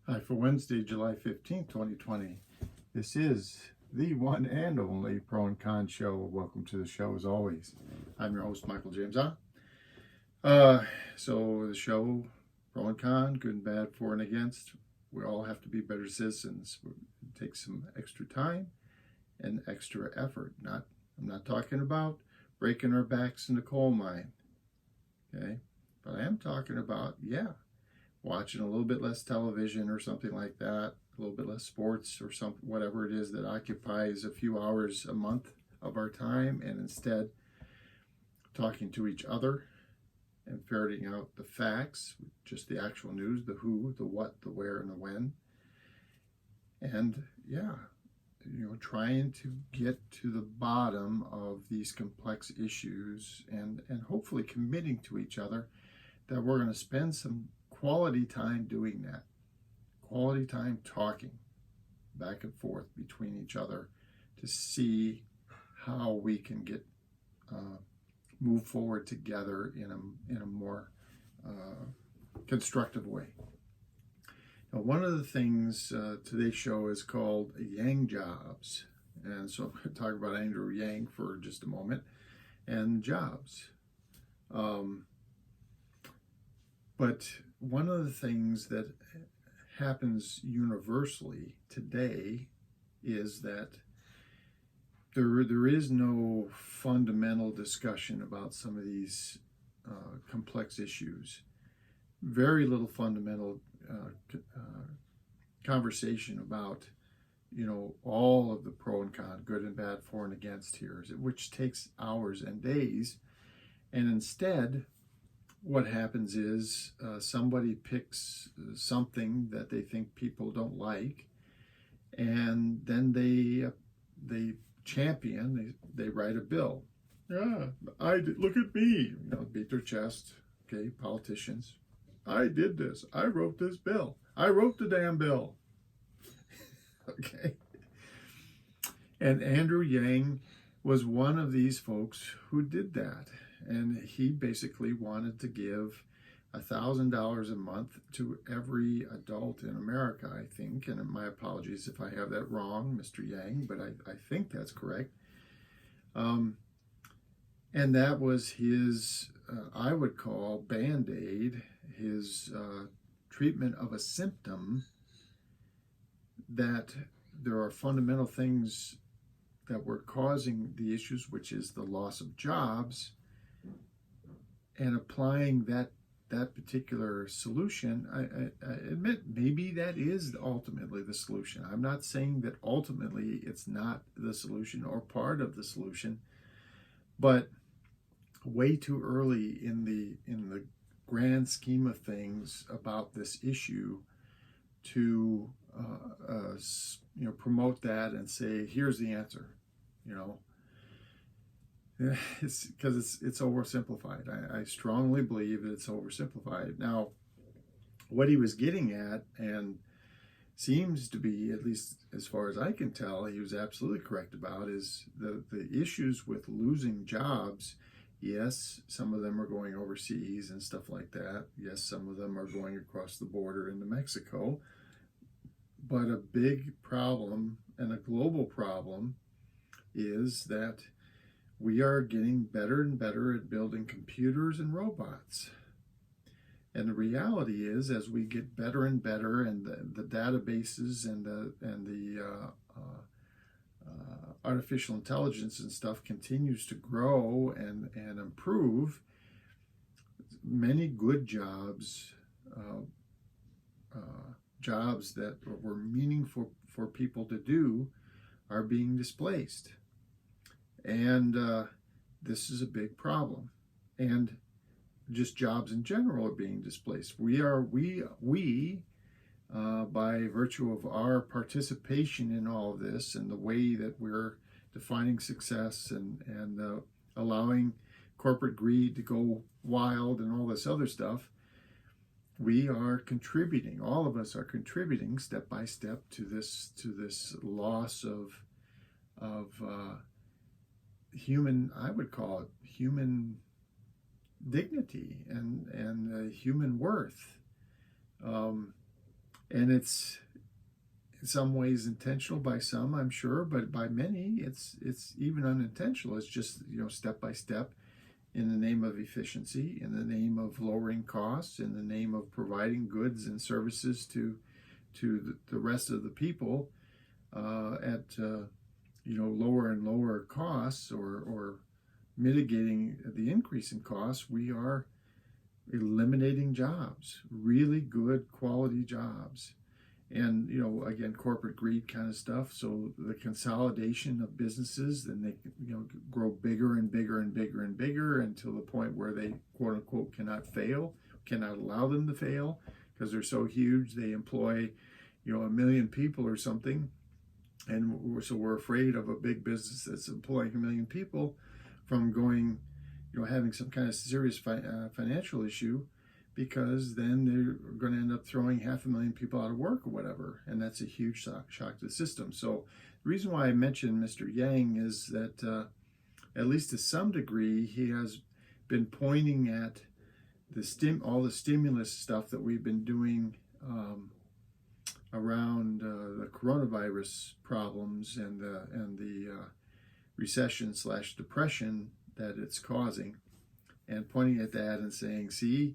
Hi, for Wednesday, July 15th, 2020. This is the one and only Pro and Con Show. Welcome to the show as always. I'm your host, Michael James. So the show, Pro and Con, good and bad, for and against. We all have to be better citizens. It takes some extra time and extra effort. I'm not talking about breaking our backs in the coal mine. Okay? But I am talking about, watching a little bit less television or something like that, a little bit less sports or something, whatever it is that occupies a few hours a month of our time, and instead talking to each other and ferreting out the facts, just the actual news, the who, the what, the where, and the when. And trying to get to the bottom of these complex issues and hopefully committing to each other that we're going to spend some quality time doing that. Quality time talking back and forth between each other to see how we can get move forward together in a more constructive way. Now, one of the things today's show is called Yang Jobs, and so I'm going to talk about Andrew Yang for just a moment and jobs. But one of the things that happens universally today is that there is no fundamental discussion about some of these complex issues. Very little fundamental conversation about all of the pro and con, good and bad, for and against here, which takes hours and days. And instead, what happens is somebody picks something that they think people don't like, and then they champion. They write a bill. Yeah, look at me. Beat their chest. Okay, politicians. I did this. I wrote this bill. I wrote the damn bill. Okay. And Andrew Yang was one of these folks who did that. And he basically wanted to give $1,000 a month to every adult in America, I think. And my apologies if I have that wrong, Mr. Yang, but I think that's correct. And that was his, I would call, Band-Aid, his treatment of a symptom that there are fundamental things that were causing the issues, which is the loss of jobs, and applying that particular solution. I admit maybe that is ultimately the solution. I'm not saying that ultimately it's not the solution or part of the solution, but way too early in the grand scheme of things about this issue to promote that and say, here's the answer. It's because it's oversimplified. I strongly believe that it's oversimplified. Now, what he was getting at, and seems to be, at least as far as I can tell, he was absolutely correct about, is the issues with losing jobs. Yes, some of them are going overseas and stuff like that. Yes, some of them are going across the border into Mexico. But a big problem, and a global problem, is that we are getting better and better at building computers and robots. And the reality is, as we get better and better, and the databases and the artificial intelligence and stuff continues to grow and improve, many good jobs, jobs that were meaningful for people to do, are being displaced. And this is a big problem. And just jobs in general are being displaced. We by virtue of our participation in all of this and the way that we're defining success and allowing corporate greed to go wild and all this other stuff, we are contributing. All of us are contributing step by step to this loss of human, I would call it human dignity and human worth. And it's in some ways intentional by some, I'm sure, but by many, it's even unintentional. It's just, step by step, in the name of efficiency, in the name of lowering costs, in the name of providing goods and services to the rest of the people at lower and lower costs, or mitigating the increase in costs. We are eliminating jobs, really good quality jobs. And, again, corporate greed kind of stuff. So the consolidation of businesses, then they, grow bigger and bigger and bigger and bigger until the point where they, quote unquote, cannot fail, cannot allow them to fail because they're so huge. They employ, 1 million people or something. And so we're afraid of a big business that's employing 1 million people from going, having some kind of serious financial issue, because then they're going to end up throwing 500,000 people out of work or whatever. And that's a huge shock to the system. So the reason why I mentioned Mr. Yang is that at least to some degree, he has been pointing at all the stimulus stuff that we've been doing around the coronavirus problems and the recession/depression that it's causing, and pointing at that and saying, see,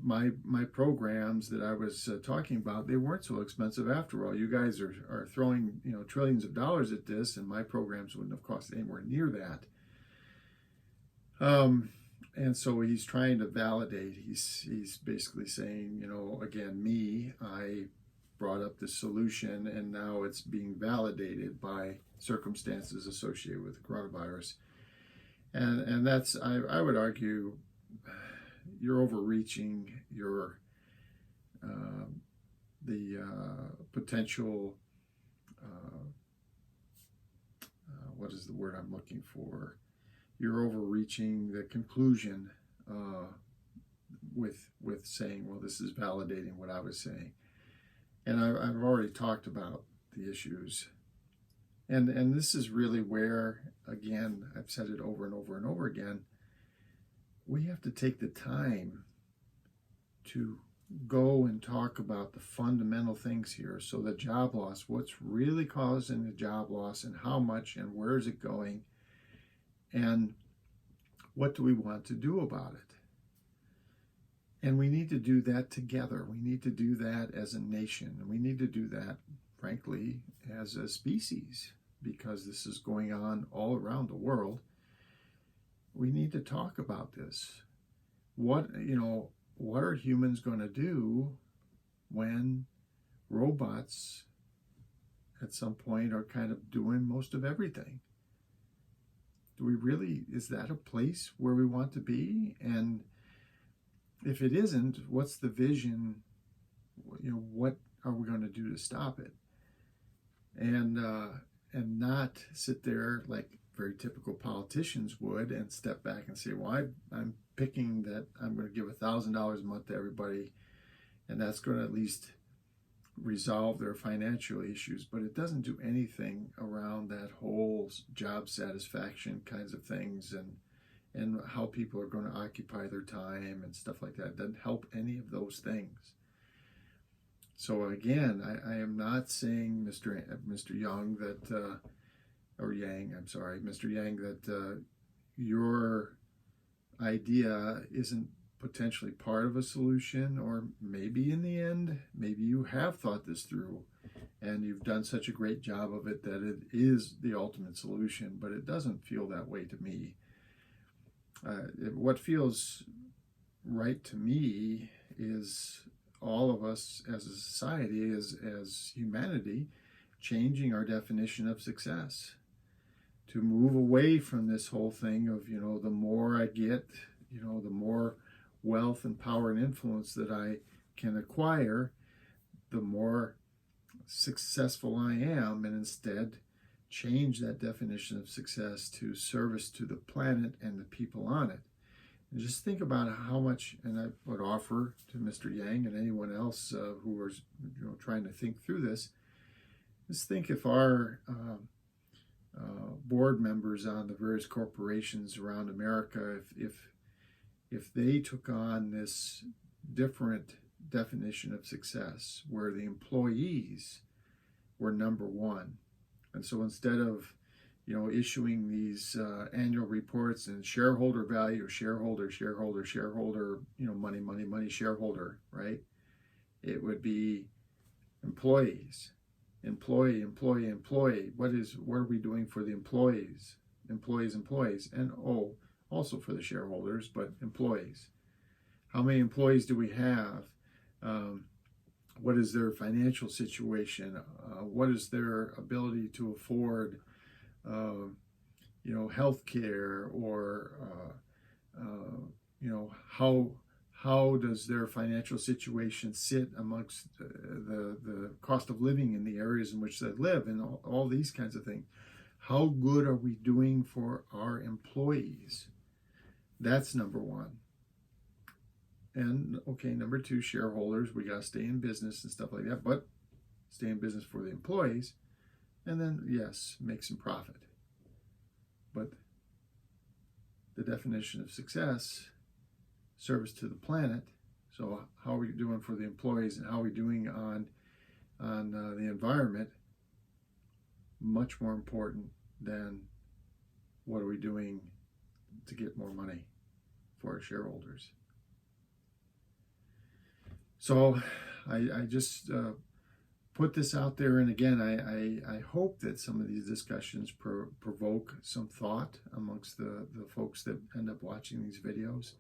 my programs that I was talking about, they weren't so expensive after all. You guys are throwing trillions of dollars at this, and my programs wouldn't have cost anywhere near that. And so he's trying to validate. He's basically saying, again, I brought up the solution, and now it's being validated by circumstances associated with the coronavirus. And that's, I would argue, you're overreaching the potential, what is the word I'm looking for? You're overreaching the conclusion with saying, well, this is validating what I was saying. And I've already talked about the issues. And this is really where, again, I've said it over and over and over again, we have to take the time to go and talk about the fundamental things here. So the job loss, what's really causing the job loss, and how much, and where is it going, and what do we want to do about it? And we need to do that together. We need to do that as a nation. And we need to do that, frankly, as a species, because this is going on all around the world. We need to talk about this. What are humans going to do when robots at some point are kind of doing most of everything? Is that a place where we want to be? And if it isn't, what's the vision? What are we going to do to stop it? And not sit there like very typical politicians would and step back and say, well, I'm picking that I'm going to give $1,000 a month to everybody, and that's going to at least resolve their financial issues. But it doesn't do anything around that whole job satisfaction kinds of things, and how people are going to occupy their time and stuff like that. It doesn't help any of those things. So again, I am not saying, Mr. Young, that or Yang, I'm sorry, Mr. Yang, that your idea isn't potentially part of a solution, or maybe in the end, maybe you have thought this through and you've done such a great job of it that it is the ultimate solution, but it doesn't feel that way to me. What feels right to me is all of us as a society, as humanity, changing our definition of success, to move away from this whole thing of, the more I get, the more wealth and power and influence that I can acquire, the more successful I am, and instead change that definition of success to service to the planet and the people on it. And just think about how much, and I would offer to Mr. Yang and anyone else who are trying to think through this, just think if our board members on the various corporations around America, if they took on this different definition of success, where the employees were number one. And so instead of, issuing these annual reports and shareholder value, shareholder, money, money, money, shareholder, right? It would be employees, employee, employee, employee. What are we doing for the employees? Employees, and also for the shareholders, but employees. How many employees do we have? What is their financial situation? What is their ability to afford, health care, or, how does their financial situation sit amongst the cost of living in the areas in which they live, and all these kinds of things. How good are we doing for our employees? That's number one. And number two, shareholders. We got to stay in business and stuff like that, but stay in business for the employees. And then, yes, make some profit. But the definition of success, service to the planet. So how are we doing for the employees, and how are we doing on the environment? Much more important than what are we doing to get more money for our shareholders. So I just put this out there, and again, I hope that some of these discussions provoke some thought amongst the folks that end up watching these videos.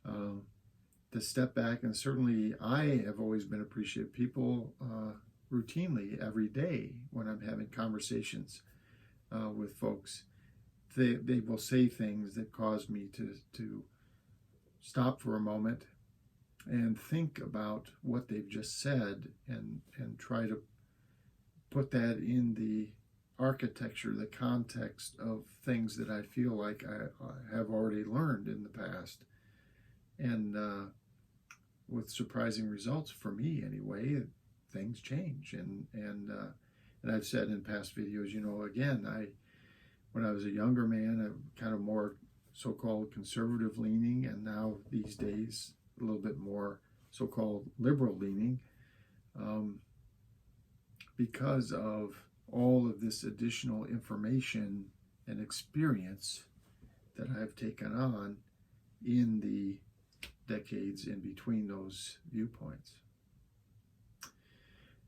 To step back, and certainly I have always been appreciative. People routinely every day when I'm having conversations with folks, they will say things that cause me to stop for a moment and think about what they've just said, and try to put that in the architecture, the context of things that I feel like I have already learned in the past. And with surprising results for me anyway, things change. And I've said in past videos, again, when I was a younger man, I'm kind of more so-called conservative leaning, and now these days a little bit more so-called liberal leaning, because of all of this additional information and experience that I've taken on in the decades in between those viewpoints.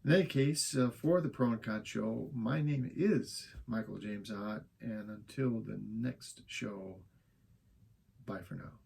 In any case, for the Pro and Con Show, my name is Michael James Ott, and until the next show, bye for now.